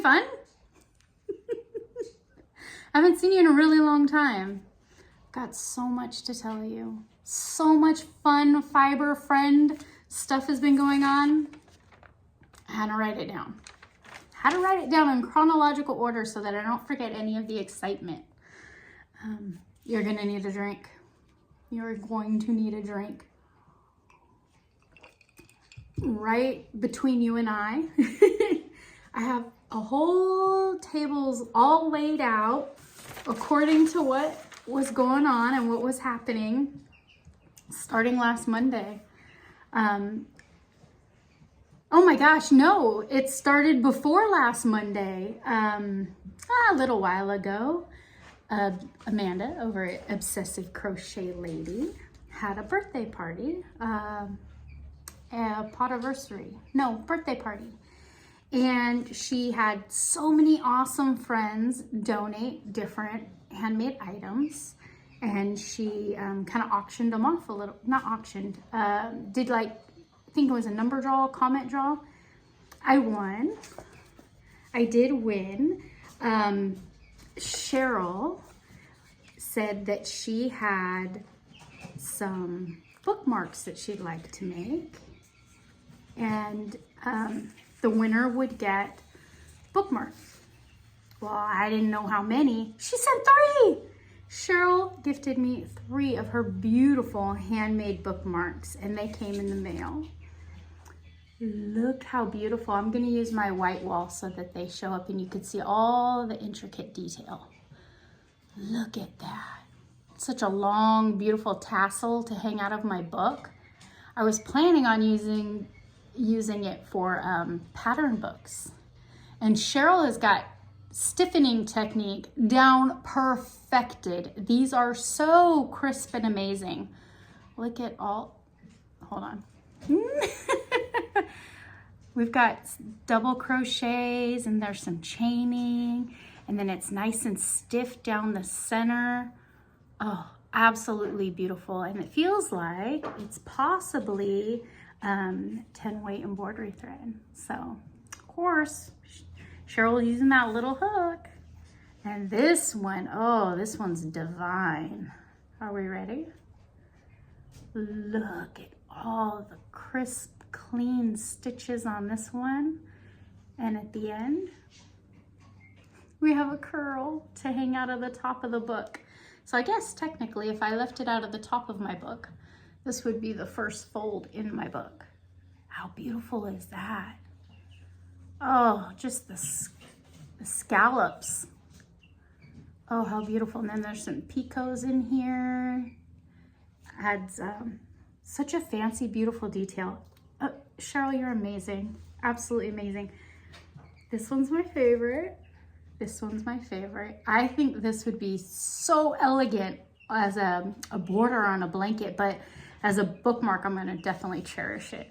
fun? I haven't seen you in a really long time. Got so much to tell you. So much fun fiber friend stuff has been going on. I had to write it down. Had to write it down in chronological order so that I don't forget any of the excitement. You're gonna need a drink. You're going to need a drink. Right between you and I have a whole tables all laid out according to what was going on and what was happening starting last Monday. Oh my gosh, no, it started before last Monday. A little while ago, Amanda over at Obsessive Crochet Lady had a birthday party, a birthday party. And she had so many awesome friends donate different handmade items. And she kind of auctioned them off a little, not auctioned, did like, I think it was a number draw, comment draw. I won. I did win. Cheryl said that she had some bookmarks that she'd like to make. And the winner would get bookmarks. Well, I didn't know how many. She said 3. Cheryl gifted me 3 of her beautiful handmade bookmarks, and they came in the mail. Look how beautiful. I'm going to use my white wall so that they show up and you can see all the intricate detail. Look at that. Such a long, beautiful tassel to hang out of my book. I was planning on using it for pattern books. And Cheryl has got stiffening technique down perfected. These are so crisp and amazing. Look at all, hold on. We've got double crochets and there's some chaining and then it's nice and stiff down the center. Oh, absolutely beautiful. And it feels like it's possibly 10 weight embroidery thread. So, of course, Cheryl using that little hook. And this one, oh, this one's divine. Are we ready? Look at all the crisp, clean stitches on this one. And at the end, we have a curl to hang out of the top of the book. So I guess technically if I left it out of the top of my book, this would be the first fold in my book. How beautiful is that? Oh, just the scallops. Oh, how beautiful. And then there's some picots in here. Adds such a fancy, beautiful detail. Cheryl, you're amazing. Absolutely amazing. This one's my favorite. This one's my favorite. I think this would be so elegant as a border on a blanket, but as a bookmark, I'm gonna definitely cherish it.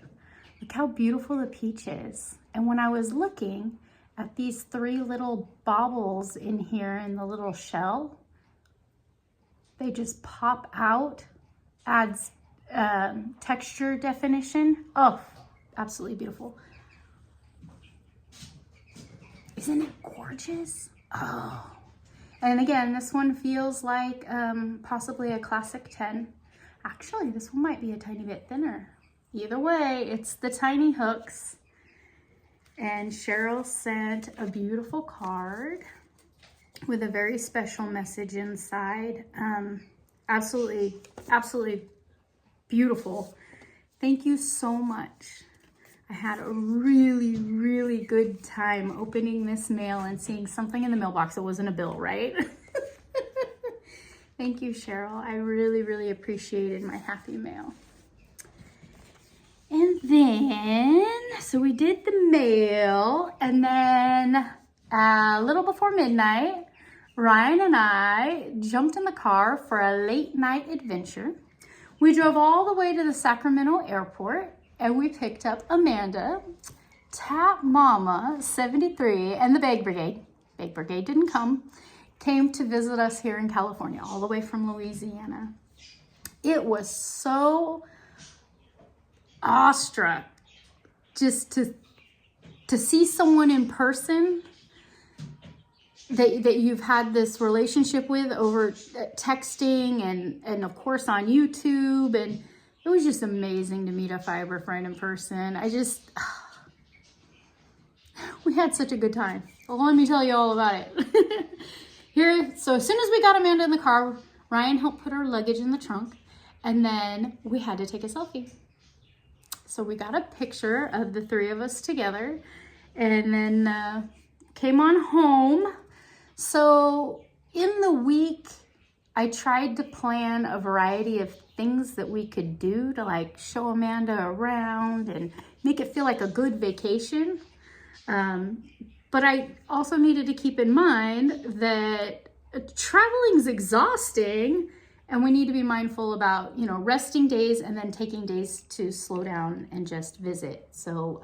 Look how beautiful the peach is. And when I was looking at these 3 little baubles in here in the little shell, they just pop out, adds texture definition. Oh, absolutely beautiful. Isn't it gorgeous? Oh. And again, this one feels like possibly a classic 10. Actually, this one might be a tiny bit thinner. Either way, it's the tiny hooks. And Cheryl sent a beautiful card with a very special message inside. Absolutely, absolutely beautiful. Thank you so much. I had a really, really good time opening this mail and seeing something in the mailbox that wasn't a bill, right? Thank you, Cheryl. I really, really appreciated my happy mail. And then, so we did the mail, and then a little before midnight, Ryan and I jumped in the car for a late night adventure. We drove all the way to the Sacramento airport, and we picked up Amanda, Tap Mama 73, and the Bag Brigade. Bag Brigade didn't come. Came to visit us here in California, all the way from Louisiana. It was so awestruck just to see someone in person that you've had this relationship with over texting and of course on YouTube. And it was just amazing to meet a fiber friend in person. We had such a good time. Well, let me tell you all about it. So as soon as we got Amanda in the car, Ryan helped put our luggage in the trunk, and then we had to take a selfie. So we got a picture of the three of us together, and then came on home. So in the week, I tried to plan a variety of things that we could do to like show Amanda around and make it feel like a good vacation. But I also needed to keep in mind that traveling's exhausting, and we need to be mindful about, you know, resting days and then taking days to slow down and just visit. So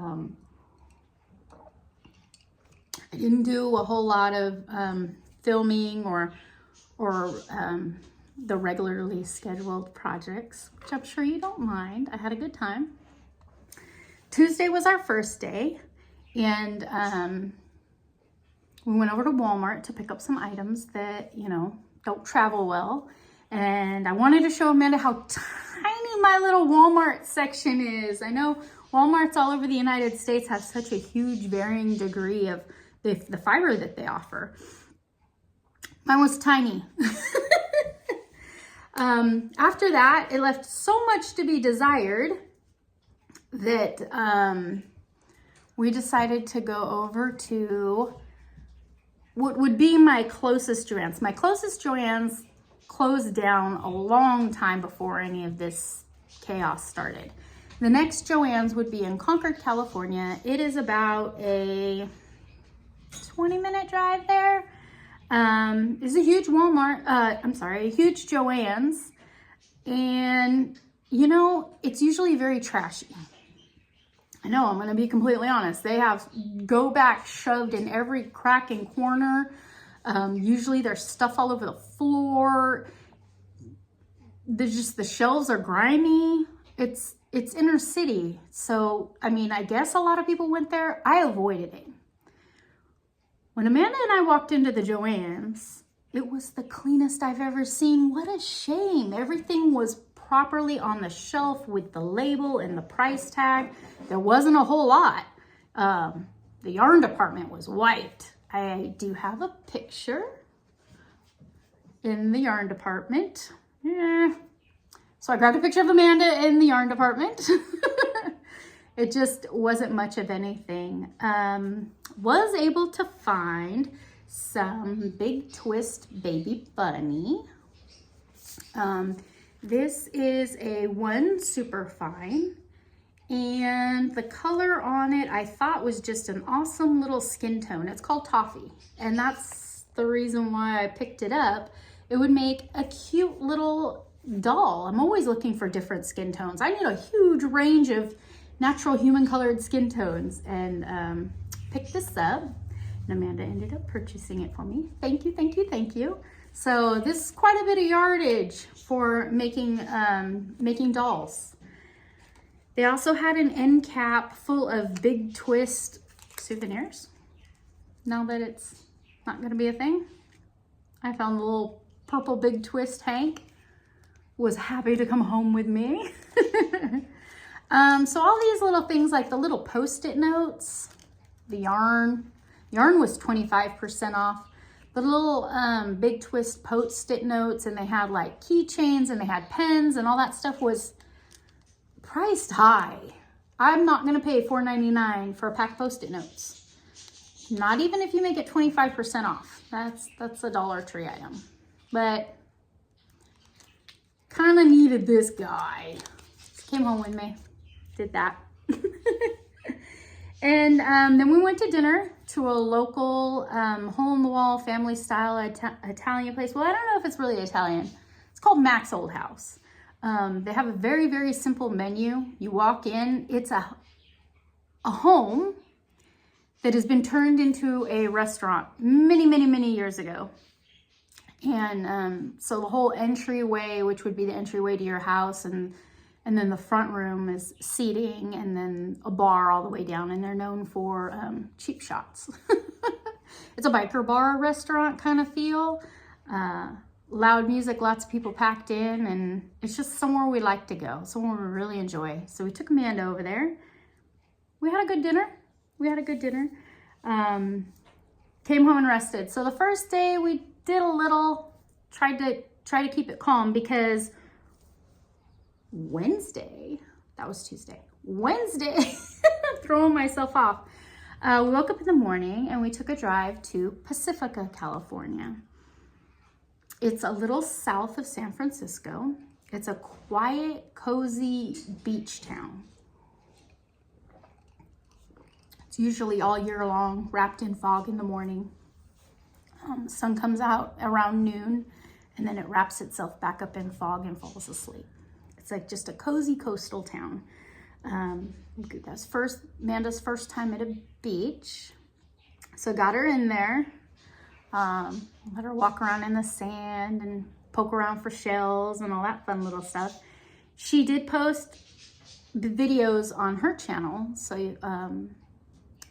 I didn't do a whole lot of filming or the regularly scheduled projects, which I'm sure you don't mind. I had a good time. Tuesday was our first day, and we went over to Walmart to pick up some items that, you know, don't travel well. And I wanted to show Amanda how tiny my little Walmart section is. I know Walmarts all over the United States have such a huge varying degree of the fiber that they offer. Mine was tiny. After that, it left so much to be desired that we decided to go over to what would be my closest Joann's. My closest Joann's closed down a long time before any of this chaos started. The next Joann's would be in Concord, California. It is about a 20-minute drive there. It's a huge Walmart, a huge Joann's. And, you know, it's usually very trashy. I know, I'm going to be completely honest. They have go back shoved in every crack and corner. Usually there's stuff all over the floor. The shelves are grimy. It's inner city. So, I mean, I guess a lot of people went there. I avoided it. When Amanda and I walked into the Joann's, it was the cleanest I've ever seen. What a shame. Everything was properly on the shelf with the label and the price tag. There wasn't a whole lot. The yarn department was white. I do have a picture in the yarn department. Yeah. So I grabbed a picture of Amanda in the yarn department. It just wasn't much of anything. Was able to find some Big Twist Baby Bunny. This is a 1 Superfine, and the color on it I thought was just an awesome little skin tone. It's called Toffee, and that's the reason why I picked it up. It would make a cute little doll. I'm always looking for different skin tones. I need a huge range of natural human colored skin tones, and picked this up, and Amanda ended up purchasing it for me. Thank you, thank you, thank you. So this is quite a bit of yardage for making dolls. They also had an end cap full of Big Twist souvenirs. Now that it's not gonna be a thing, I found the little purple Big Twist Hank. Was happy to come home with me. So all these little things like the little Post-it notes, the yarn was 25% off. The little Big Twist Post-it notes, and they had like keychains and they had pens and all that stuff was priced high. I'm not gonna pay $4.99 for a pack of Post-it notes. Not even if you make it 25% off. That's a Dollar Tree item. But kind of needed this guy. Came home with me, did that. And then we went to dinner to a local hole-in-the-wall family-style Italian place. Well, I don't know if it's really Italian. It's called Mac's Old House. They have a very, very simple menu. You walk in, it's a home that has been turned into a restaurant many, many, many years ago. And so the whole entryway, which would be the entryway to your house, and then the front room is seating, and then a bar all the way down, and they're known for cheap shots. it's a biker bar restaurant kind of feel. Loud music, lots of people packed in, and it's just somewhere we like to go, somewhere we really enjoy. So we took Amanda over there. We had a good dinner. Came home and rested. So the first day we did a little, tried to keep it calm, because Wednesday, that was Tuesday, Wednesday, throwing myself off. We woke up in the morning and we took a drive to Pacifica, California. It's a little south of San Francisco. It's a quiet, cozy beach town. It's usually all year long, wrapped in fog in the morning. The sun comes out around noon, and then it wraps itself back up in fog and falls asleep. It's like just a cozy coastal town. That's Amanda's first time at a beach. So got her in there, let her walk around in the sand and poke around for shells and all that fun little stuff. She did post the videos on her channel, so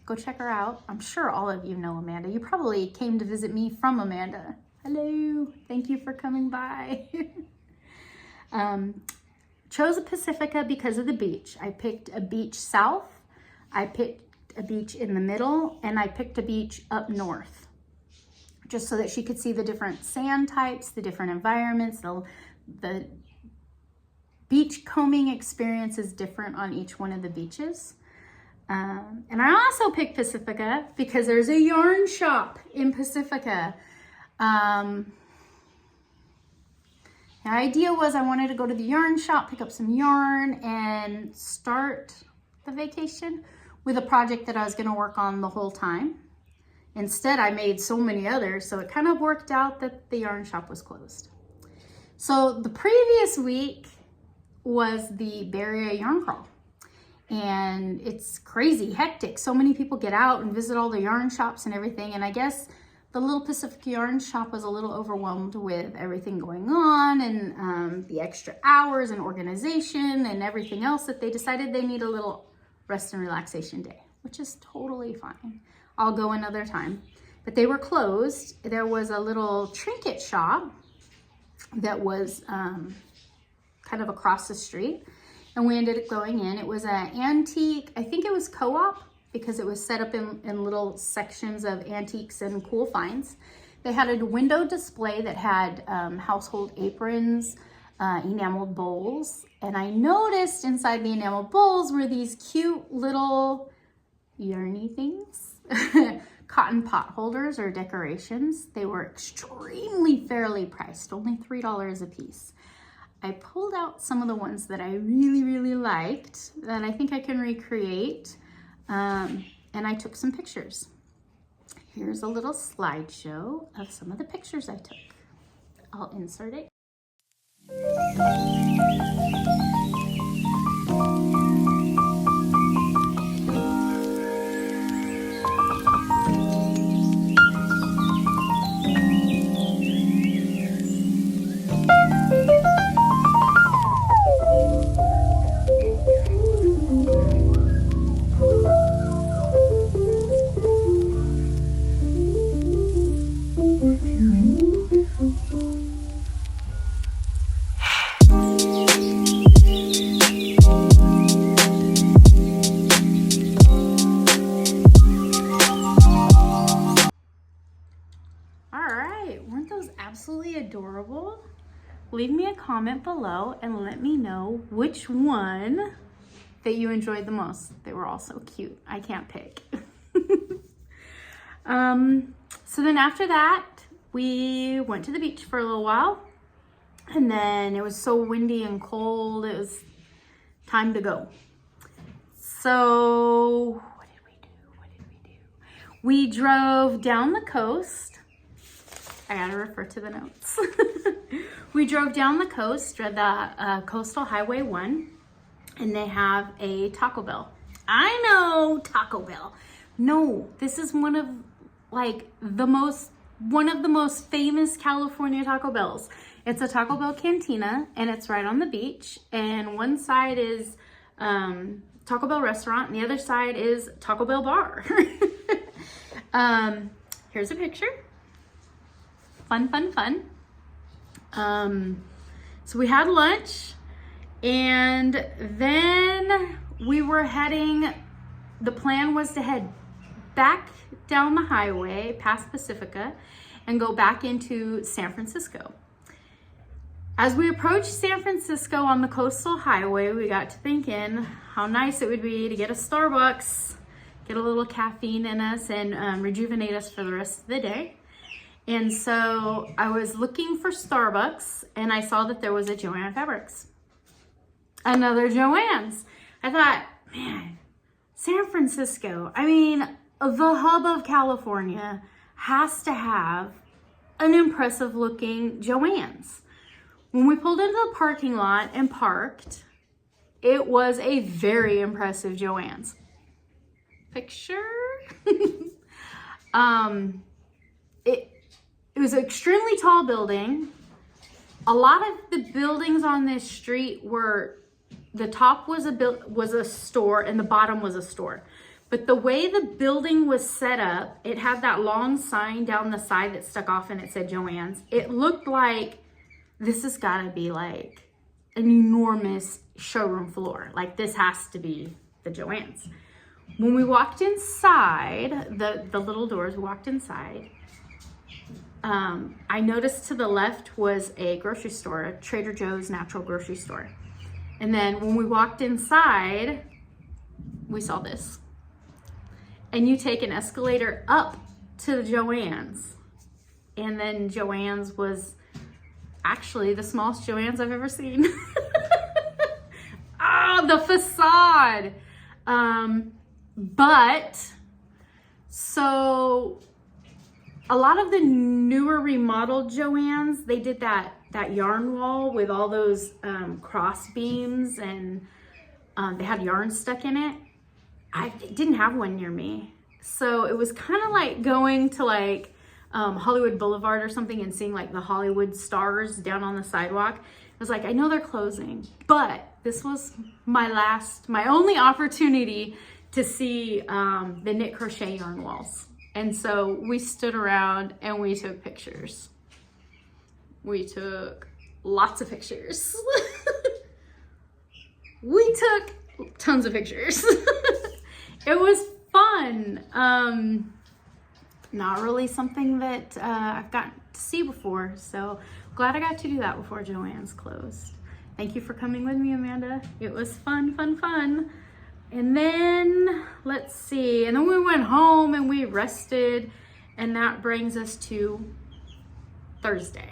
go check her out. I'm sure all of you know Amanda. You probably came to visit me from Amanda. Hello, thank you for coming by. Chose a Pacifica because of the beach. I picked a beach south, I picked a beach in the middle, and I picked a beach up north, just so that she could see the different sand types, the different environments. The beach combing experience is different on each one of the beaches. And I also picked Pacifica because there's a yarn shop in Pacifica. The idea was I wanted to go to the yarn shop, pick up some yarn, and start the vacation with a project that I was going to work on the whole time. Instead, I made so many others, so it kind of worked out that the yarn shop was closed. So the previous week was the Bay Area Yarn Crawl, and it's crazy, hectic. So many people get out and visit all the yarn shops and everything, and I guess the little Pacific Yarn Shop was a little overwhelmed with everything going on, and the extra hours and organization and everything else, that they decided they need a little rest and relaxation day, which is totally fine. I'll go another time. But they were closed. There was a little trinket shop that was kind of across the street, and we ended up going in. It was an antique, I think it was co-op, because it was set up in little sections of antiques and cool finds. They had a window display that had household aprons, enameled bowls, and I noticed inside the enameled bowls were these cute little yarny things, cotton pot holders or decorations. They were extremely fairly priced, only $3 a piece. I pulled out some of the ones that I really, really liked that I think I can recreate. And I took some pictures. Here's a little slideshow of some of the pictures I took. I'll insert it. Absolutely adorable. Leave me a comment below and let me know which one that you enjoyed the most. They were all so cute. I can't pick. So then after that, we went to the beach for a little while, and then it was so windy and cold, it was time to go. So what did we do? We drove down the coast. I gotta refer to the notes. We drove down the coast, the Coastal Highway 1, and they have a Taco Bell. I know, Taco Bell. No, this is one of the most famous California Taco Bells. It's a Taco Bell cantina, and it's right on the beach. And one side is Taco Bell restaurant, and the other side is Taco Bell bar. here's a picture. Fun, fun, fun. So we had lunch, and then we were heading, the plan was to head back down the highway past Pacifica and go back into San Francisco. As we approached San Francisco on the coastal highway, we got to thinking how nice it would be to get a Starbucks, get a little caffeine in us, and rejuvenate us for the rest of the day. And so I was looking for Starbucks, and I saw that there was a Joann Fabrics. Another Joann's. I thought, man, San Francisco, I mean, the hub of California has to have an impressive looking Joann's. When we pulled into the parking lot and parked, it was a very impressive Joann's. Picture? It was an extremely tall building. A lot of the buildings on this street were, the top was a store and the bottom was a store. But the way the building was set up, it had that long sign down the side that stuck off and it said Joann's. It looked like this has got to be like an enormous showroom floor. Like this has to be the Joann's. When we walked inside, the little doors, we walked inside, I noticed to the left was a grocery store, a Trader Joe's natural grocery store. And then when we walked inside, we saw this. And you take an escalator up to the Joann's. And then Joann's was actually the smallest Joann's I've ever seen. Oh, the facade. But so a lot of the newer remodeled Joann's, they did that yarn wall with all those cross beams, and they had yarn stuck in it. I didn't have one near me. So it was kind of like going to like Hollywood Boulevard or something and seeing like the Hollywood stars down on the sidewalk. I was like, I know they're closing, but this was my only opportunity to see the knit crochet yarn walls. And so we stood around and we took pictures. We took lots of pictures. We took tons of pictures. It was fun. Not really something that I've gotten to see before. So glad I got to do that before Joann's closed. Thank you for coming with me, Amanda. It was fun, fun, fun. And then, let's see, and then we went home and we rested, and that brings us to Thursday.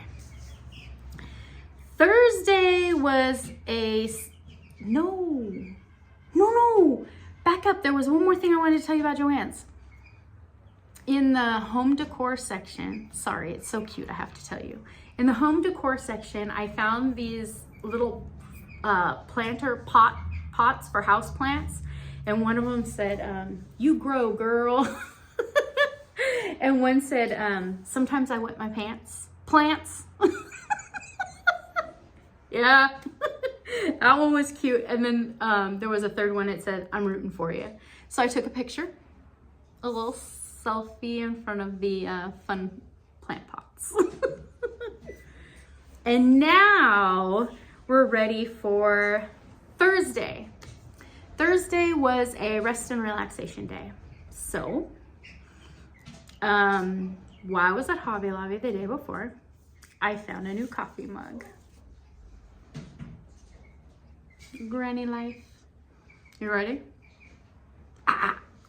Thursday was no, back up. There was one more thing I wanted to tell you about Joann's. In the home decor section, sorry, it's so cute, I have to tell you. In the home decor section, I found these little planter pots for house plants, and one of them said, you grow, girl. And one said, sometimes I wet my plants. Yeah. That one was cute. And then there was a third one, it said, I'm rooting for you. So I took a picture, a little selfie in front of the fun plant pots. And now we're ready for Thursday. Thursday was a rest and relaxation day. So, while I was at Hobby Lobby the day before, I found a new coffee mug. Granny life. You ready?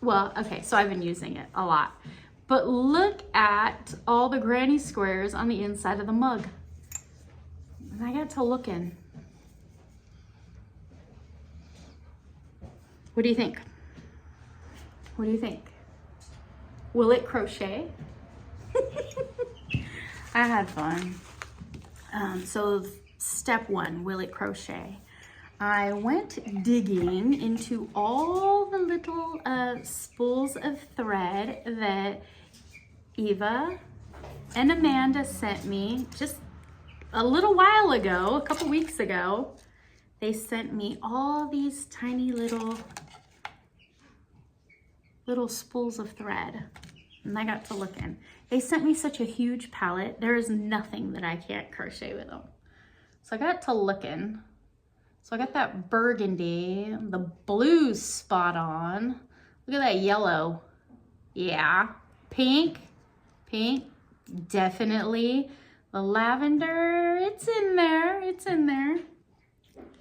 Well, okay, so I've been using it a lot. But look at all the granny squares on the inside of the mug. And I got to looking. What do you think? What do you think? Will it crochet? I had fun. So step one, will it crochet? I went digging into all the little spools of thread that Eva and Amanda sent me just a little while ago, a couple weeks ago. They sent me all these tiny little spools of thread, and I got to looking. They sent me such a huge palette. There is nothing that I can't crochet with them. So I got to looking. So I got that burgundy, the blue spot on. Look at that yellow. Yeah. Pink, definitely. The lavender, it's in there, it's in there.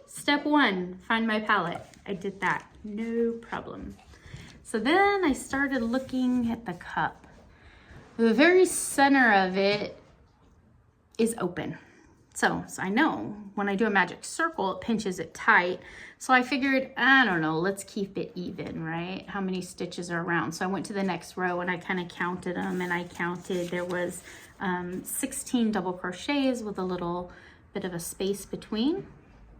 Step one, find my palette. I did that, no problem. So then I started looking at the cup. The very center of it is open. So I know when I do a magic circle, it pinches it tight. So I figured, I don't know, let's keep it even, right? How many stitches are around? So I went to the next row and I kind of counted them, and I counted there was 16 double crochets with a little bit of a space between.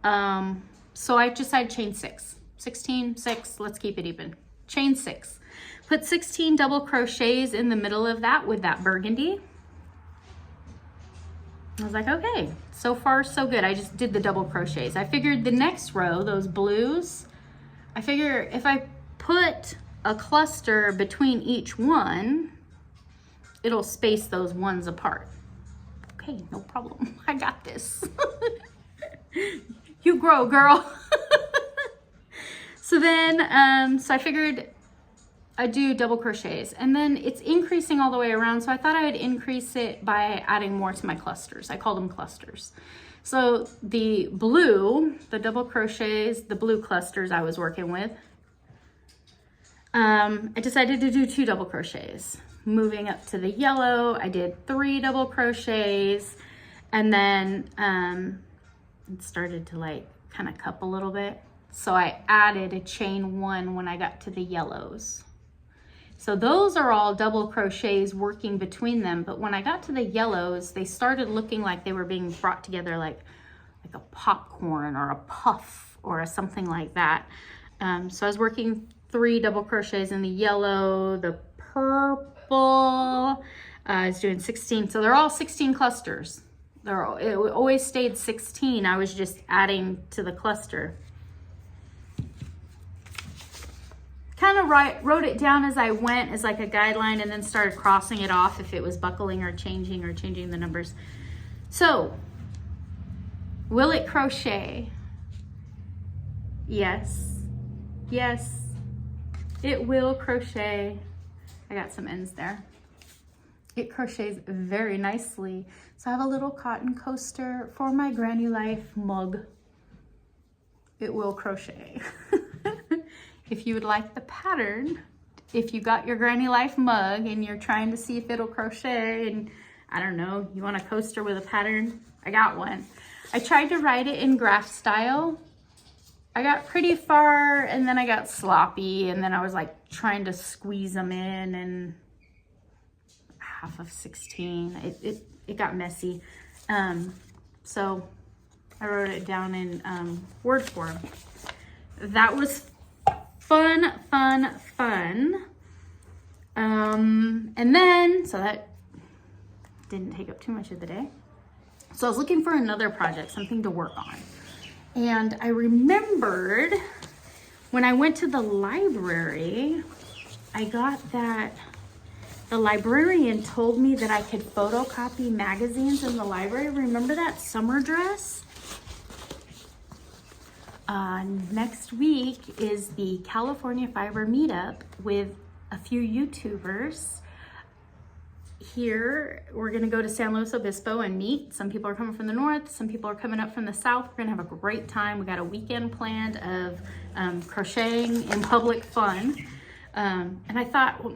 So I decided chain 6. 16, 6, let's keep it even. Chain 6. Put 16 double crochets in the middle of that with that burgundy. I was like, okay, so far so good. I just did the double crochets. I figured the next row, those blues, I figure if I put a cluster between each one, it'll space those ones apart. Okay, no problem. I got this. You grow, girl. So then, so I figured I do double crochets, and then it's increasing all the way around. So I thought I would increase it by adding more to my clusters. I call them clusters. So the blue, the double crochets, the blue clusters I was working with, I decided to do 2 double crochets. Moving up to the yellow, I did 3 double crochets, and then it started to like kind of cup a little bit. So I added a chain 1 when I got to the yellows. So those are all double crochets working between them, but when I got to the yellows, they started looking like they were being brought together like a popcorn or a puff or something like that. So I was working 3 double crochets in the yellow, the purple, I was doing 16. So they're all 16 clusters. It always stayed 16. I was just adding to the cluster. Kind of wrote it down as I went as like a guideline, and then started crossing it off if it was buckling or changing the numbers. So, will it crochet? Yes. Yes, it will crochet. I got some ends there. It crochets very nicely. So I have a little cotton coaster for my Granny Life mug. It will crochet. If you would like the pattern, if you got your Granny Life mug and you're trying to see if it'll crochet, and I don't know, you want a coaster with a pattern, I got one. I tried to write it in graph style. I got pretty far and then I got sloppy, and then I was like trying to squeeze them in, and half of 16, it got messy. So I wrote it down in word form. That was fun. And then, so that didn't take up too much of the day. So I was looking for another project, something to work on. And I remembered when I went to the library, I got that the librarian told me that I could photocopy magazines in the library. Remember that summer dress? Next week is the California Fiber Meetup with a few YouTubers. Here, we're gonna go to San Luis Obispo and meet. Some people are coming from the north, some people are coming up from the south. We're gonna have a great time. We got a weekend planned of crocheting in public fun. And I thought, well,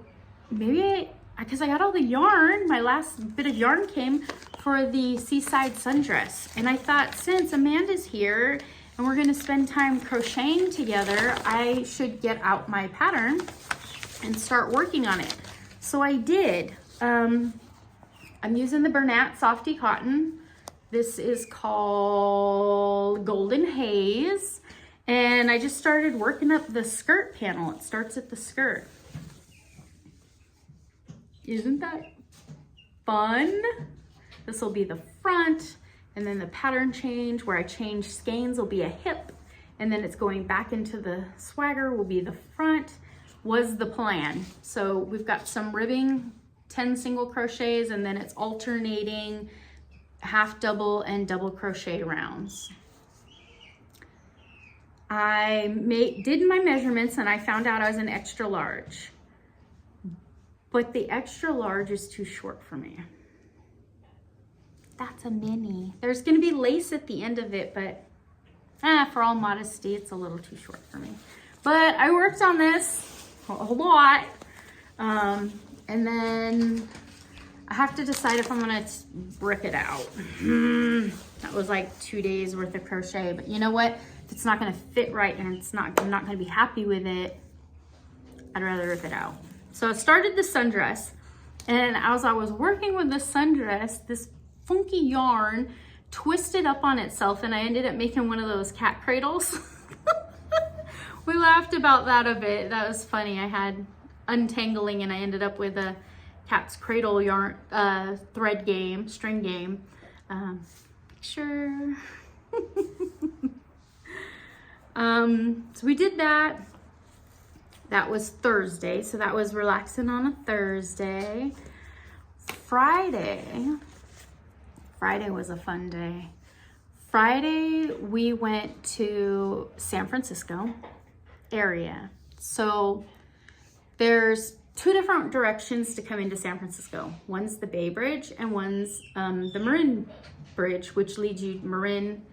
maybe because I got all the yarn, my last bit of yarn came for the Seaside Sundress. And I thought, since Amanda's here and we're gonna spend time crocheting together, I should get out my pattern and start working on it. So I did. I'm using the Bernat Softy Cotton. This is called Golden Haze. And I just started working up the skirt panel. It starts at the skirt. Isn't that fun? This will be the front, and then the pattern change where I change skeins will be a hip, and then it's going back into the swagger will be the front, was the plan. So we've got some ribbing 10 single crochets, and then it's alternating half double and double crochet rounds. I did my measurements and I found out I was an extra large, but the extra large is too short for me. That's a mini. There's gonna be lace at the end of it, but for all modesty, it's a little too short for me. But I worked on this a lot. And then I have to decide if I'm gonna rip it out. That was like 2 days worth of crochet, but you know what? If it's not gonna fit right and I'm not gonna be happy with it, I'd rather rip it out. So I started the sundress, and as I was working with the sundress, this funky yarn twisted up on itself, and I ended up making one of those cat cradles. We laughed about that a bit. That was funny. I had untangling and I ended up with a cat's cradle yarn thread game, string game. Sure. So we did that. That was Thursday, so that was relaxing on a Thursday. Friday was a fun day. Friday we went to San Francisco area. So there's two different directions to come into San Francisco. One's the Bay Bridge and one's the Marin Bridge, which leads you Marin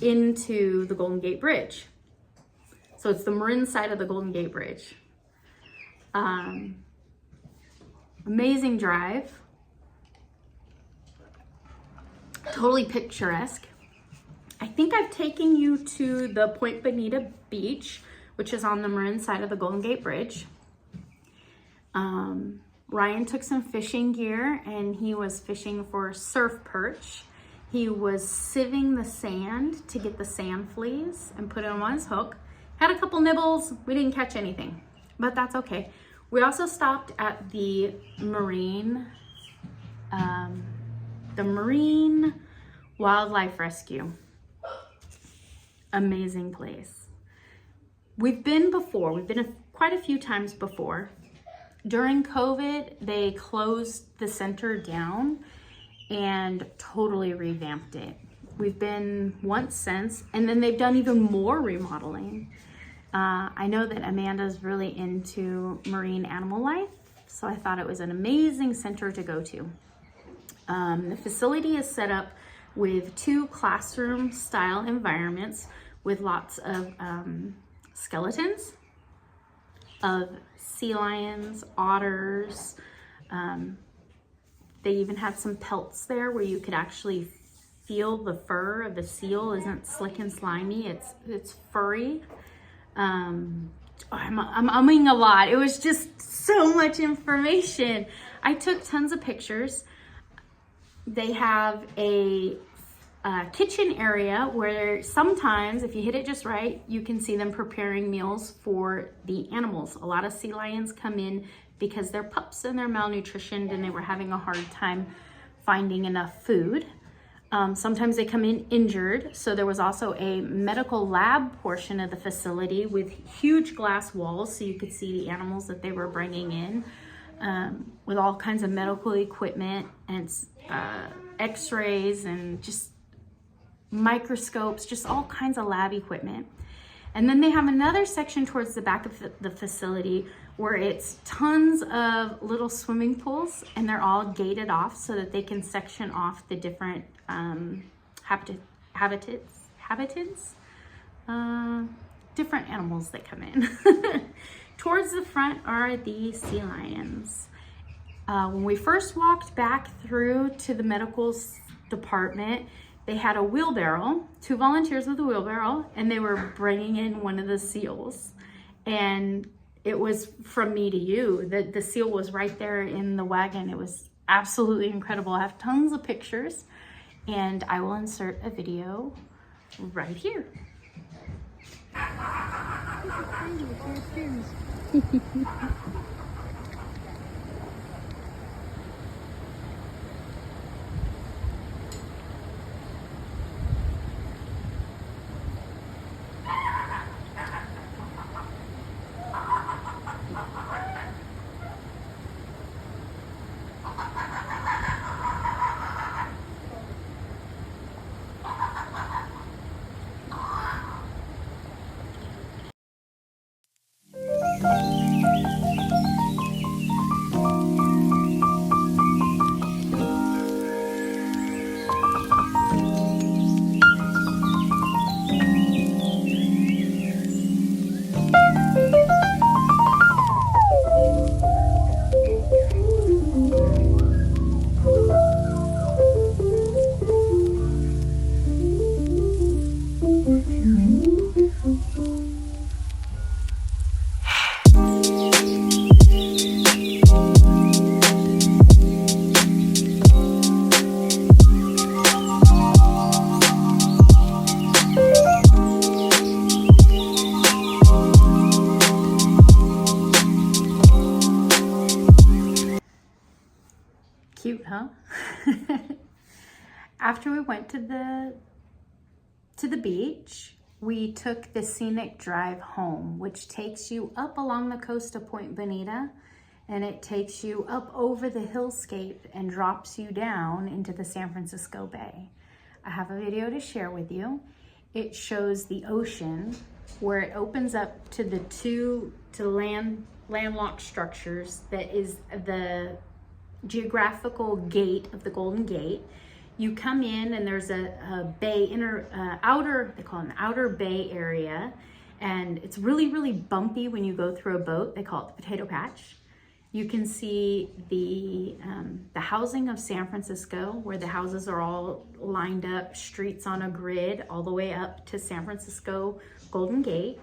into the Golden Gate Bridge. So it's the Marin side of the Golden Gate Bridge. Amazing drive. Totally picturesque. I think I've taken you to the Point Bonita Beach, which is on the Marin side of the Golden Gate Bridge. Ryan took some fishing gear and he was fishing for surf perch. He was sieving the sand to get the sand fleas and put them on his hook. Had a couple nibbles, we didn't catch anything, but that's okay. We also stopped at the Marine Wildlife Rescue. Amazing place. We've been before, quite a few times before. During COVID, they closed the center down and totally revamped it. We've been once since, and then they've done even more remodeling. I know that Amanda's really into marine animal life, so I thought it was an amazing center to go to. The facility is set up with 2 classroom style environments with lots of skeletons of sea lions, otters. They even had some pelts there where you could actually feel the fur of the seal isn't slick and slimy, it's furry. I'm umming a lot. It was just so much information. I took tons of pictures. They have a kitchen area where sometimes, if you hit it just right, you can see them preparing meals for the animals. A lot of sea lions come in because they're pups and they're malnutritioned and they were having a hard time finding enough food. Sometimes they come in injured. So there was also a medical lab portion of the facility with huge glass walls so you could see the animals that they were bringing in, with all kinds of medical equipment and x-rays and just microscopes, just all kinds of lab equipment. And then they have another section towards the back of the facility where it's tons of little swimming pools, and they're all gated off so that they can section off the different habitants, different animals that come in. Towards the front are the sea lions. When we first walked back through to the medical department, they had a wheelbarrow, 2 volunteers with a wheelbarrow, and they were bringing in one of the seals. And it was from me to you. The seal was right there in the wagon. It was absolutely incredible. I have tons of pictures, and I will insert a video right here. huh? After we went to the beach, we took the scenic drive home, which takes you up along the coast of Point Bonita, and it takes you up over the hillscape and drops you down into the San Francisco Bay. I have a video to share with you. It shows the ocean where it opens up to the landlocked structures. That is the geographical gate of the Golden Gate. You come in and there's a bay, outer, they call it an outer bay area. And it's really, really bumpy when you go through a boat. They call it the Potato Patch. You can see the housing of San Francisco, where the houses are all lined up, streets on a grid, all the way up to San Francisco Golden Gate.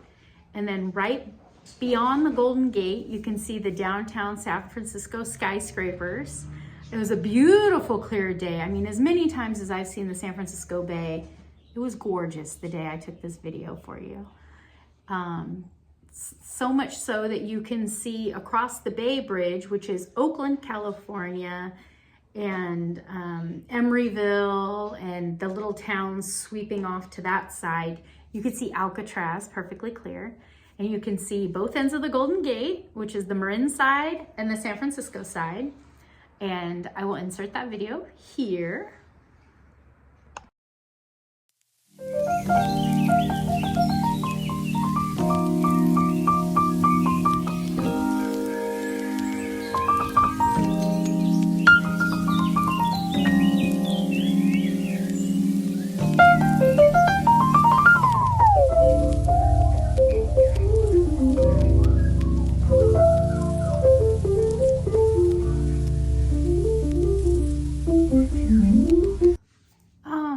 And then right beyond the Golden Gate, you can see the downtown San Francisco skyscrapers. It was a beautiful, clear day. I mean, as many times as I've seen the San Francisco Bay, it was gorgeous the day I took this video for you. So much so that you can see across the Bay Bridge, which is Oakland, California, and Emeryville, and the little towns sweeping off to that side. You can see Alcatraz perfectly clear. And you can see both ends of the Golden Gate, which is the Marin side and the San Francisco side. And I will insert that video here.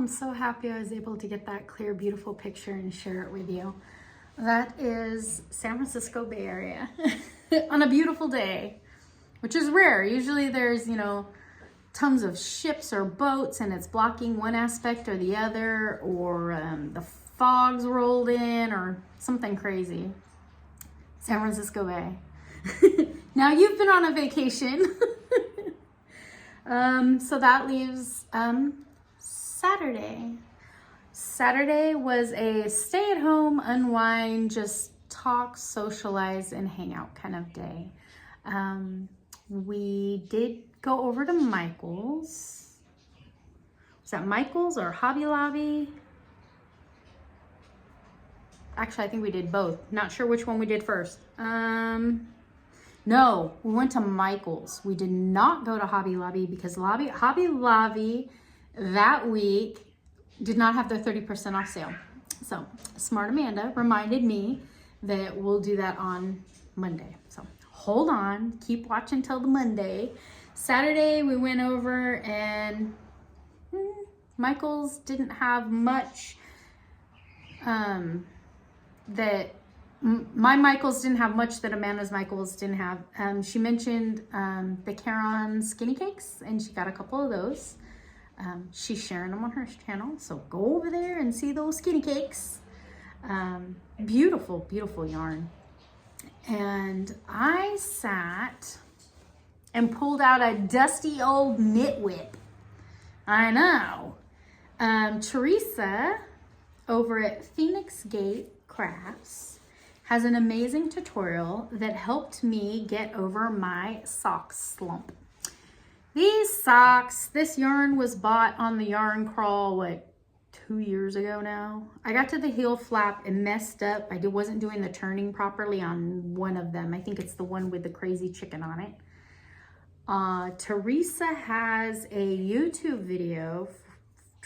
So happy I was able to get that clear, beautiful picture and share it with you. That is San Francisco Bay Area on a beautiful day, which is rare. Usually there's, you know, tons of ships or boats and it's blocking one aspect or the other, or the fog's rolled in or something crazy. San Francisco Bay. Now you've been on a vacation. So that leaves Saturday. Saturday was a stay-at-home, unwind, just talk, socialize, and hang out kind of day. We did go over to Michael's. Was that Michael's or Hobby Lobby? Actually, I think we did both. Not sure which one we did first. No, we went to Michael's. We did not go to Hobby Lobby because Hobby Lobby that week did not have their 30% off sale. So smart Amanda reminded me that we'll do that on Monday. So hold on, keep watching till the Monday. Saturday we went over and Michael's didn't have much my Michael's didn't have much that Amanda's Michael's didn't have. She mentioned the Caron skinny cakes, and she got a couple of those. She's sharing them on her channel, so go over there and see those skinny cakes. Beautiful, beautiful yarn. And I sat and pulled out a dusty old knit whip. I know. Theresa over at Phoenix Gate Crafts has an amazing tutorial that helped me get over my sock slump. These socks, this yarn was bought on the yarn crawl, 2 years ago now. I got to the heel flap and messed up. I wasn't doing the turning properly on one of them. I think it's the one with the crazy chicken on it. Theresa has a YouTube video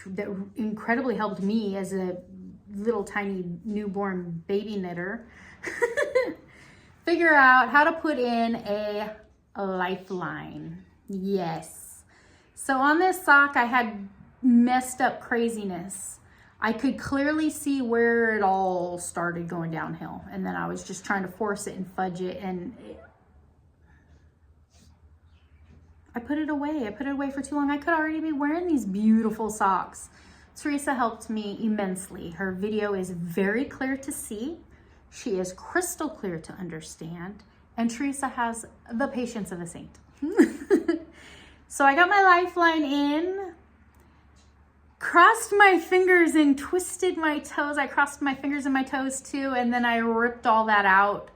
that incredibly helped me as a little tiny newborn baby knitter figure out how to put in a lifeline. Yes. So on this sock, I had messed up craziness. I could clearly see where it all started going downhill. And then I was just trying to force it and fudge it. And I put it away. I put it away for too long. I could already be wearing these beautiful socks. Theresa helped me immensely. Her video is very clear to see. She is crystal clear to understand. And Theresa has the patience of a saint. So I got my lifeline in, crossed my fingers and twisted my toes. I crossed my fingers and my toes too, and then I ripped all that out.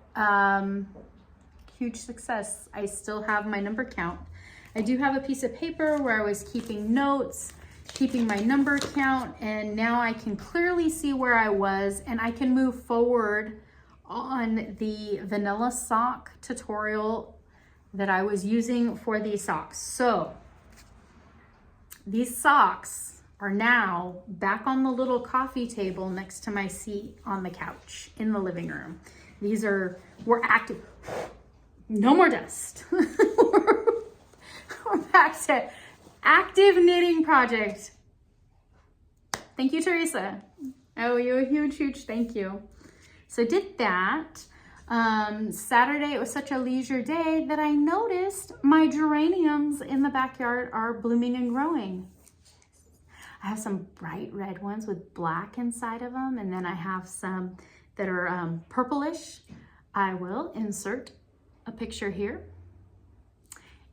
Huge success. I still have my number count. I do have a piece of paper where I was keeping notes, keeping my number count, and now I can clearly see where I was, and I can move forward on the vanilla sock tutorial that I was using for these socks. So these socks are now back on the little coffee table next to my seat on the couch in the living room. These we're active. No more dust. We're back to active knitting project. Thank you, Theresa. I owe you a huge, huge thank you. So did that. Saturday, it was such a leisure day that I noticed my geraniums in the backyard are blooming and growing. I have some bright red ones with black inside of them, and then I have some that are purplish. I will insert a picture here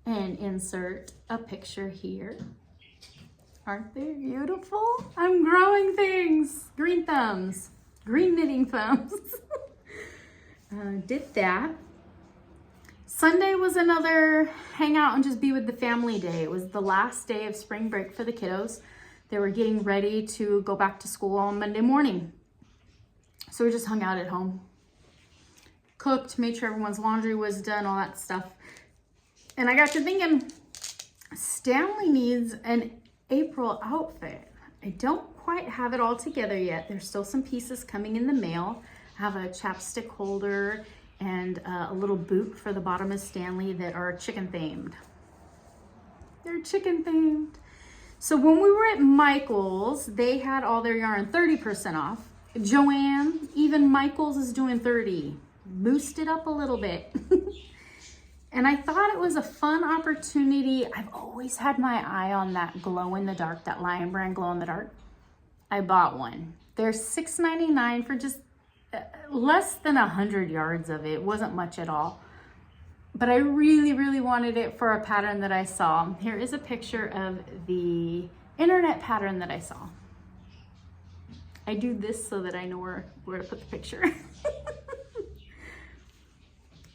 and insert a picture here. Aren't they beautiful? I'm growing things. Green thumbs, green knitting thumbs. Did that. Sunday was another hang out and just be with the family day. It was the last day of spring break for the kiddos. They were getting ready to go back to school on Monday morning. So we just hung out at home. Cooked, made sure everyone's laundry was done, all that stuff. And I got to thinking, Stanley needs an April outfit. I don't quite have it all together yet. There's still some pieces coming in the mail. I have a chapstick holder and a little boot for the bottom of Stanley that are chicken themed. They're chicken themed. So when we were at Michael's, they had all their yarn 30% off. Joanne, even Michael's is doing 30. Boosted it up a little bit. And I thought it was a fun opportunity. I've always had my eye on that glow in the dark, that Lion Brand glow in the dark. I bought one. They're $6.99 for just less than 100 yards of it. It wasn't much at all. But I really, really wanted it for a pattern that I saw. Here is a picture of the internet pattern that I saw. I do this so that I know where to put the picture.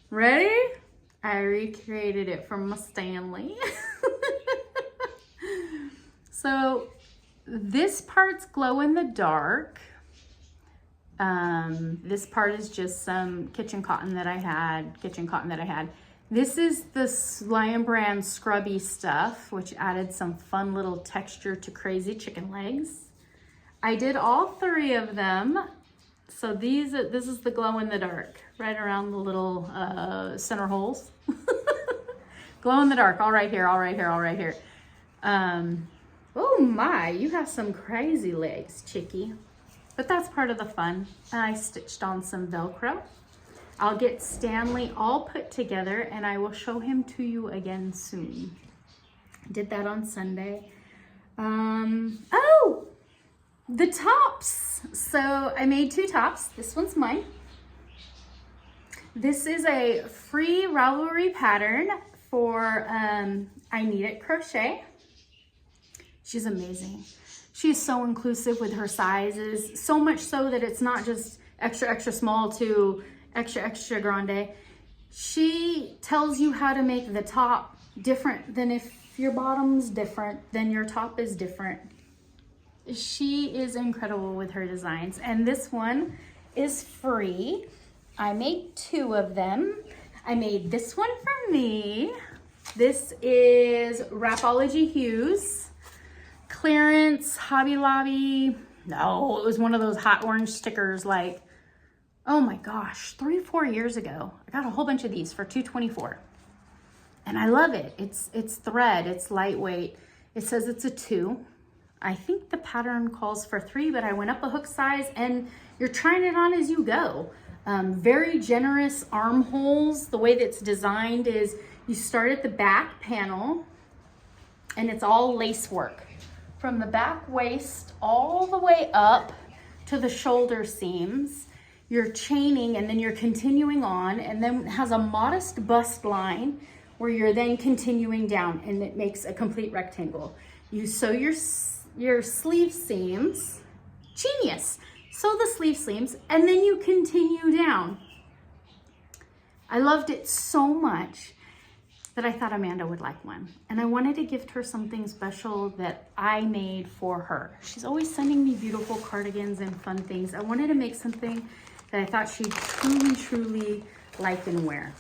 Ready? I recreated it from my Stanley. So this part's glow in the dark. This part is just some kitchen cotton that I had. This is the Lion Brand scrubby stuff, which added some fun little texture to crazy chicken legs. I did all three of them. So this is the glow in the dark, right around the little center holes. Glow in the dark, all right here, all right here, all right here. Oh my, you have some crazy legs, chickie. But that's part of the fun. I stitched on some Velcro. I'll get Stanley all put together and I will show him to you again soon. Did that on Sunday. Oh, the tops. So I made two tops. This one's mine. This is a free Ravelry pattern for I Need It Crochet. She's amazing. She's so inclusive with her sizes, so much so that it's not just extra, extra small to extra, extra grande. She tells you how to make the top different than if your bottom's different, then your top is different. She is incredible with her designs. And this one is free. I made two of them. I made this one for me. This is Rapology Hues. Clearance, Hobby Lobby. No, it was one of those hot orange stickers like, oh my gosh, 3 or 4 years ago. I got a whole bunch of these for $2.24. And I love it. It's thread, it's lightweight. It says it's a 2. I think the pattern calls for 3, but I went up a hook size and you're trying it on as you go. Very generous armholes. The way that's designed is you start at the back panel and it's all lace work. From the back waist all the way up to the shoulder seams, you're chaining and then you're continuing on, and then it has a modest bust line where you're then continuing down and it makes a complete rectangle. You sew your sleeve seams, genius. Sew the sleeve seams and then you continue down. I loved it so much that I thought Amanda would like one. And I wanted to gift her something special that I made for her. She's always sending me beautiful cardigans and fun things. I wanted to make something that I thought she'd truly, truly like and wear.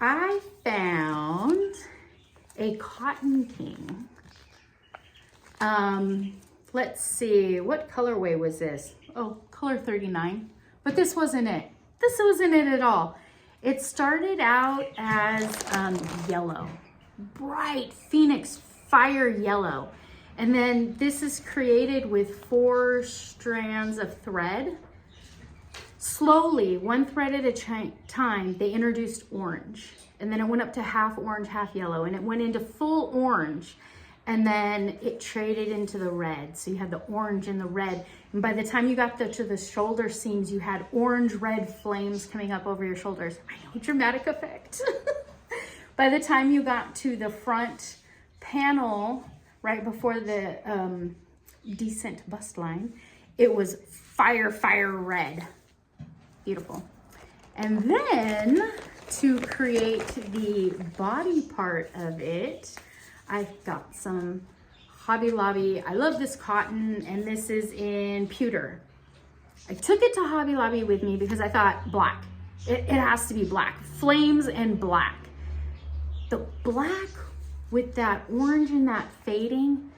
I found a Cotton King. Let's see, what colorway was this? Oh, color 39, but this wasn't it. This wasn't it at all. It started out as yellow, bright Phoenix fire yellow. And then this is created with 4 strands of thread. Slowly, one thread at a time, they introduced orange. And then it went up to half orange, half yellow. And it went into full orange. And then it traded into the red. So you had the orange and the red. And by the time you got to the shoulder seams, you had orange-red flames coming up over your shoulders. I know, dramatic effect. By the time you got to the front panel, right before the decent bust line, it was fire, fire red. Beautiful. And then to create the body part of it, I got some Hobby Lobby. I love this cotton, and this is in pewter. I took it to Hobby Lobby with me because I thought black. It has to be black. Flames and black. The black with that orange and that fading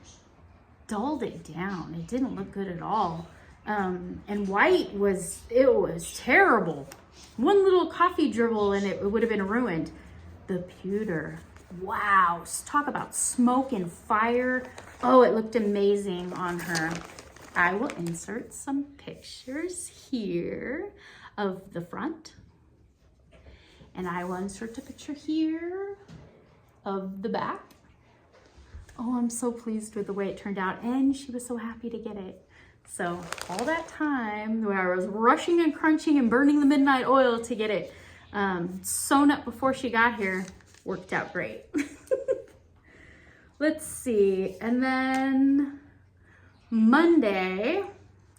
dulled it down. It didn't look good at all. And white was terrible. One little coffee dribble and it would have been ruined. The pewter. Wow, talk about smoke and fire. Oh, it looked amazing on her. I will insert some pictures here of the front. And I will insert a picture here of the back. Oh, I'm so pleased with the way it turned out. And she was so happy to get it. So all that time where I was rushing and crunching and burning the midnight oil to get it sewn up before she got here, worked out great. Let's see. And then Monday,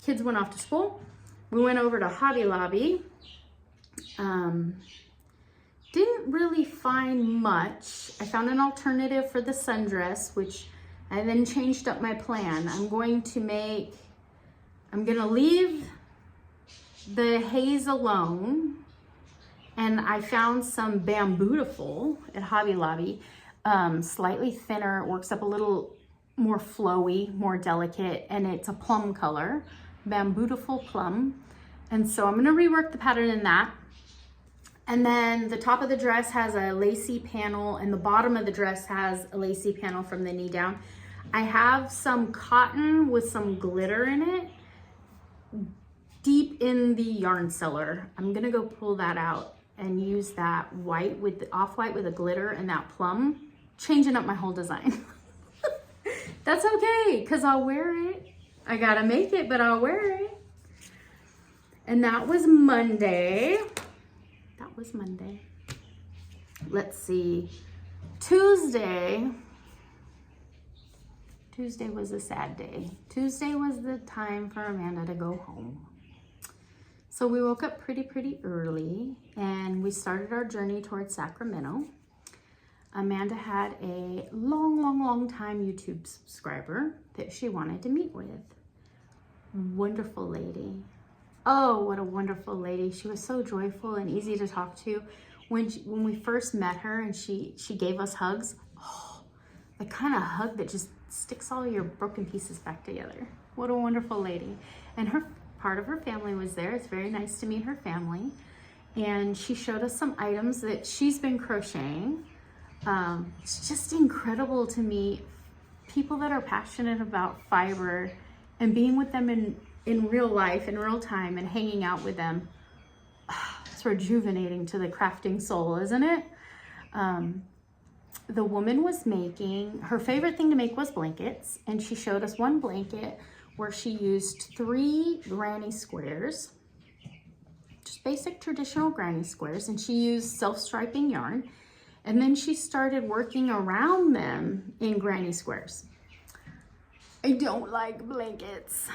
kids went off to school. We went over to Hobby Lobby. Didn't really find much. I found an alternative for the sundress, which I then changed up my plan. I'm going to leave the haze alone. And I found some Bambootiful at Hobby Lobby, slightly thinner. It works up a little more flowy, more delicate, and it's a plum color, Bambootiful plum. And so I'm gonna rework the pattern in that. And then the top of the dress has a lacy panel and the bottom of the dress has a lacy panel from the knee down. I have some cotton with some glitter in it deep in the yarn cellar. I'm gonna go pull that out and use that white with the off-white with a glitter and that plum, changing up my whole design. That's okay, because I'll wear it. I gotta make it, but I'll wear it. And that was Monday. That was Monday. Let's see. Tuesday was a sad day. Tuesday was the time for Amanda to go home. So we woke up pretty early and we started our journey towards Sacramento. Amanda had a long time YouTube subscriber that she wanted to meet with. Wonderful lady. Oh, what a wonderful lady. She was so joyful and easy to talk to. When we first met her and she gave us hugs, oh, the kind of hug that just sticks all your broken pieces back together. What a wonderful lady. And part of her family was there. It's very nice to meet her family. And she showed us some items that she's been crocheting. It's just incredible to meet people that are passionate about fiber and being with them in real life, in real time, and hanging out with them. It's rejuvenating to the crafting soul, isn't it? The woman was making, her favorite thing to make was blankets, and she showed us one blanket where she used 3 granny squares, just basic traditional granny squares, and she used self-striping yarn, And then she started working around them in granny squares. I don't like blankets.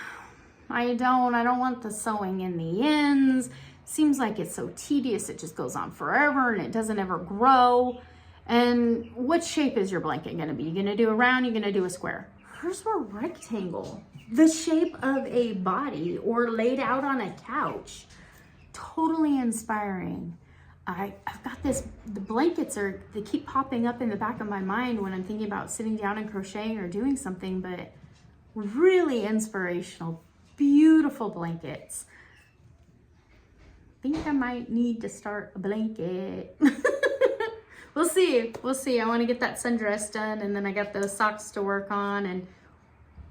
I don't want the sewing in the ends. Seems like it's so tedious. It just goes on forever and it doesn't ever grow. And what shape is your blanket gonna be? You gonna do a round, you're gonna do a square. Hers were rectangle, the shape of a body or laid out on a couch. Totally inspiring. I've got this, the blankets they keep popping up in the back of my mind when I'm thinking about sitting down and crocheting or doing something, but really inspirational, beautiful blankets. I think I might need to start a blanket. We'll see. I want to get that sundress done, and then I got those socks to work on, and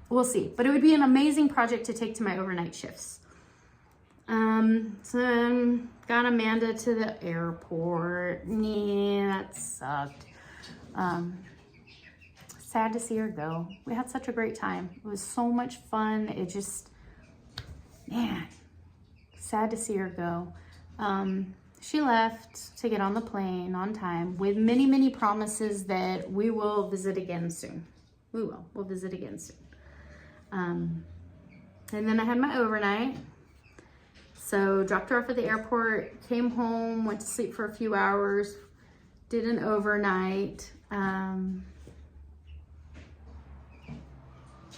we'll see. But it would be an amazing project to take to my overnight shifts. So got Amanda to the airport. Yeah, that sucked. Sad to see her go. We had such a great time. It was so much fun. It just, man, sad to see her go. She left to get on the plane on time with many, many promises that we will visit again soon. We'll visit again soon. And then I had my overnight. So dropped her off at the airport, came home, went to sleep for a few hours, did an overnight.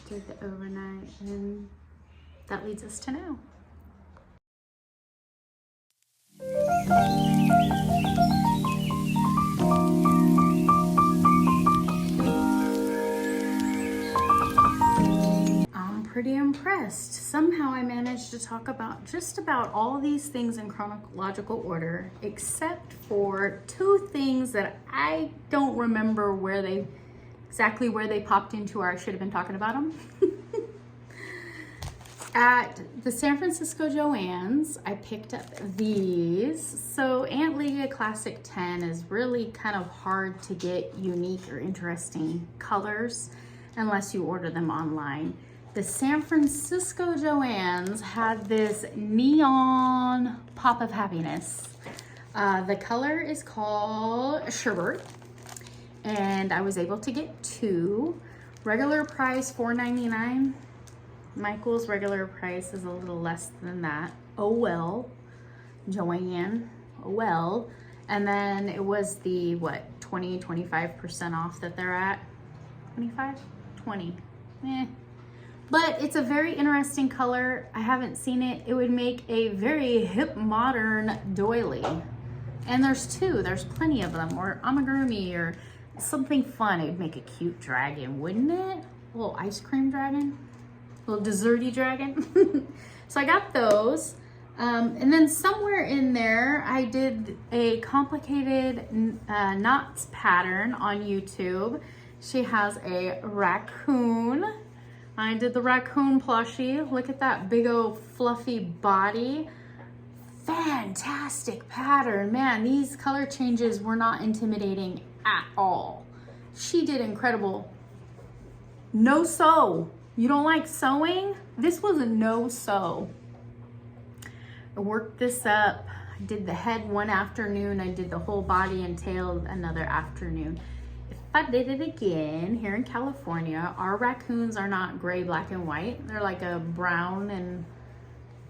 Did the overnight, and that leads us to now. I'm pretty impressed. Somehow I managed to talk about just about all these things in chronological order, except for two things that I don't remember exactly where they popped into, or I should have been talking about them. At the San Francisco Joann's, I picked up these. So Aunt Leah Classic 10 is really kind of hard to get unique or interesting colors unless you order them online. The San Francisco Joann's had this neon pop of happiness. The color is called Sherbet, and I was able to get two. Regular price $4.99. Michael's regular price is a little less than that. Oh well, Joanne, oh well. And then it was the, what, 25% off that they're at? 25? 20, But it's a very interesting color. I haven't seen it. It would make a very hip, modern doily. And there's two, there's plenty of them, or amigurumi, or something fun. It'd make a cute dragon, wouldn't it? A little ice cream dragon. Little desserty dragon. So I got those. And then somewhere in there, I did a complicated knots pattern on YouTube. She has a raccoon. I did the raccoon plushie. Look at that big old fluffy body. Fantastic pattern. Man, these color changes were not intimidating at all. She did incredible. No sew. You don't like sewing? This was a no sew. I worked this up. I did the head one afternoon. I did the whole body and tail another afternoon. If I did it again here in California, our raccoons are not gray, black, and white. They're like a brown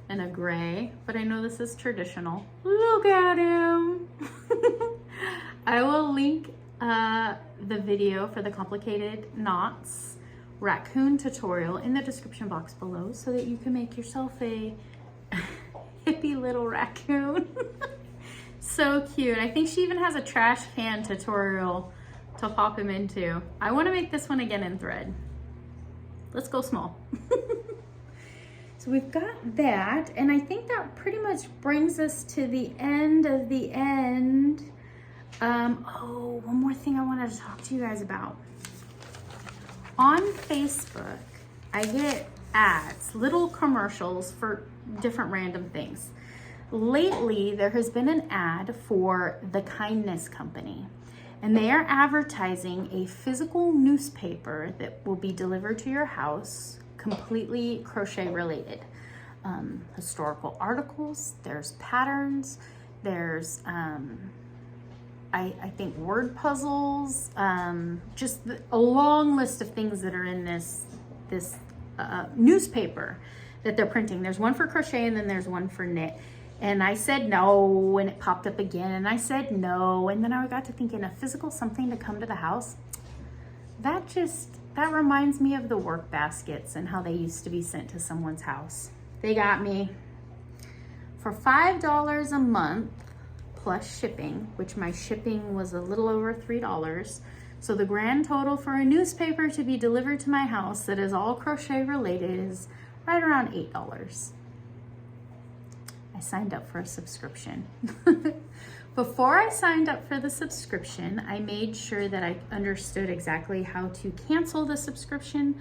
and a gray, but I know this is traditional. Look at him. I will link the video for the complicated knots raccoon tutorial in the description box below so that you can make yourself a hippie little raccoon. So cute. I think she even has a trash can tutorial to pop him into. I want to make this one again in thread. Let's go small. So we've got that, and I think that pretty much brings us to the end of the end. Oh, one more thing I wanted to talk to you guys about. On Facebook, I get ads, little commercials for different random things. Lately, there has been an ad for the Kindness Company, and they are advertising a physical newspaper that will be delivered to your house, completely crochet related. Historical articles, there's patterns, there's I think word puzzles, just a long list of things that are in this newspaper that they're printing. There's one for crochet and then there's one for knit. And I said no, and it popped up again, and I said no. And then I got to thinking, a physical something to come to the house, that reminds me of the work baskets and how they used to be sent to someone's house. They got me for $5 a month plus shipping, which my shipping was a little over $3. So the grand total for a newspaper to be delivered to my house that is all crochet related is right around $8. I signed up for a subscription. Before I signed up for the subscription, I made sure that I understood exactly how to cancel the subscription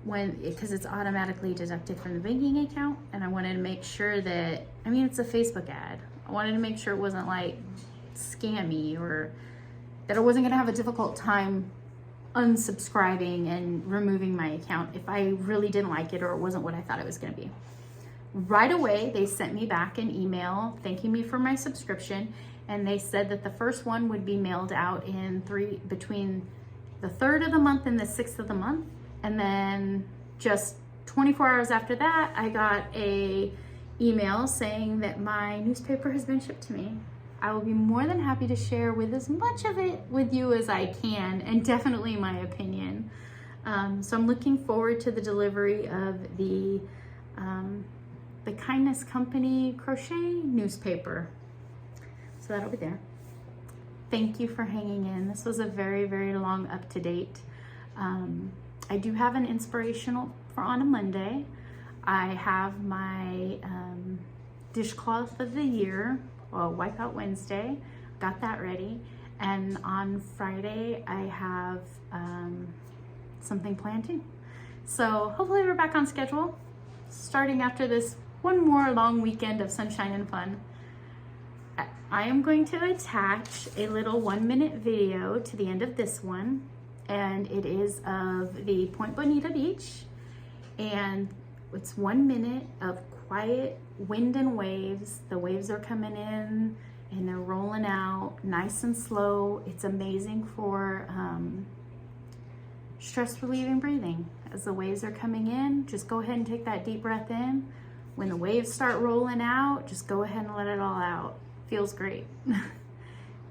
because it's automatically deducted from the banking account. And I wanted to make sure that, I mean, it's a Facebook ad. I wanted to make sure it wasn't like scammy, or that I wasn't gonna have a difficult time unsubscribing and removing my account if I really didn't like it or it wasn't what I thought it was gonna be. Right away, they sent me back an email thanking me for my subscription, and they said that the first one would be mailed out between the 3rd of the month and the 6th of the month. And then just 24 hours after that, I got a email saying that my newspaper has been shipped to me. I will be more than happy to share with as much of it with you as I can, and definitely my opinion. So I'm looking forward to the delivery of the Kindness Company crochet newspaper. So that'll be there. Thank you for hanging in. This was a very, very long up-to-date. I do have an inspirational for on a Monday. I have my dishcloth of the year, Wipeout Wednesday. Got that ready. And on Friday, I have something planned too. So hopefully we're back on schedule, starting after this one more long weekend of sunshine and fun. I am going to attach a little 1-minute video to the end of this one, and it is of the Point Bonita Beach, and it's 1 minute of quiet wind and waves. The waves are coming in and they're rolling out nice and slow. It's amazing for stress relieving breathing. As the waves are coming in, just go ahead and take that deep breath in. When the waves start rolling out, just go ahead and let it all out. Feels great.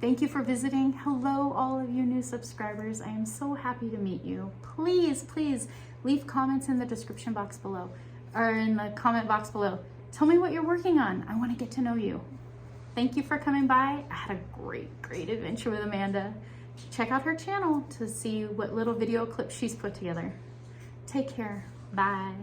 Thank you for visiting. Hello, all of you new subscribers. I am so happy to meet you. Please, please leave comments in the description box below, or in the comment box below. Tell me what you're working on. I want to get to know you. Thank you for coming by. I had a great adventure with Amanda. Check out her channel to see what little video clips she's put together. Take care. Bye.